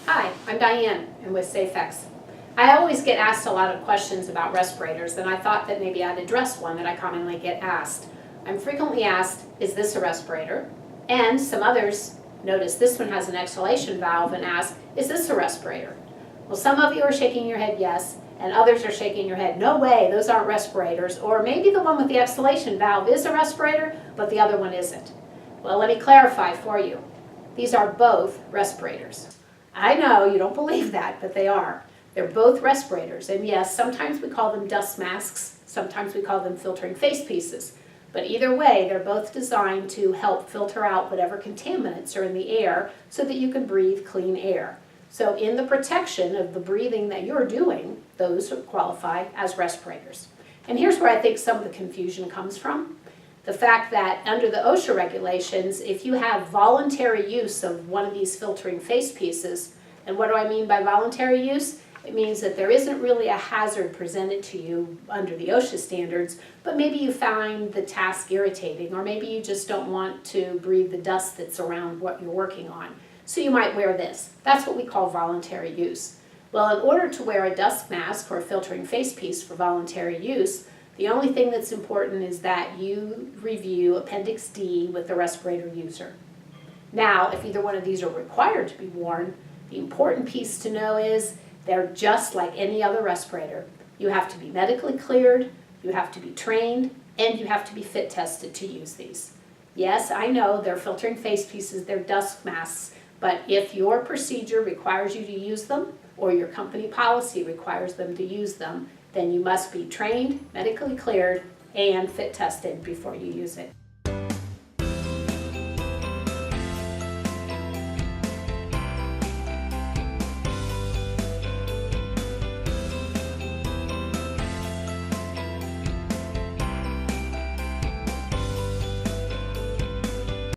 Hi, I'm Diane and with Safex. I always get asked a lot of questions about respirators, and I thought that maybe I'd address one that I commonly get asked. I'm frequently asked, is this a respirator? And some others notice this one has an exhalation valve and ask, is this a respirator? Well, some of you are shaking your head yes, and others are shaking your head, no way, those aren't respirators. Or maybe the one with the exhalation valve is a respirator, but the other one isn't. Well, let me clarify for you. These are both respirators. I know you don't believe that, but they are. They're both respirators, and yes, sometimes we call them dust masks, sometimes we call them filtering face pieces. But either way, they're both designed to help filter out whatever contaminants are in the air so that you can breathe clean air. So in the protection of the breathing that you're doing, those qualify as respirators. And here's where I think some of the confusion comes from. The fact that under the OSHA regulations, if you have voluntary use of one of these filtering face pieces, and what do I mean by voluntary use? It means that there isn't really a hazard presented to you under the OSHA standards, but maybe you find the task irritating, or maybe you just don't want to breathe the dust that's around what you're working on. So you might wear this. That's what we call voluntary use. Well, in order to wear a dust mask or a filtering face piece for voluntary use, the only thing that's important is that you review Appendix D with the respirator user. Now, if either one of these are required to be worn, the important piece to know is they're just like any other respirator. You have to be medically cleared, you have to be trained, and you have to be fit tested to use these. Yes, I know they're filtering face pieces, they're dust masks, but if your procedure requires you to use them, or your company policy requires them to use them, then you must be trained, medically cleared, and fit tested before you use it.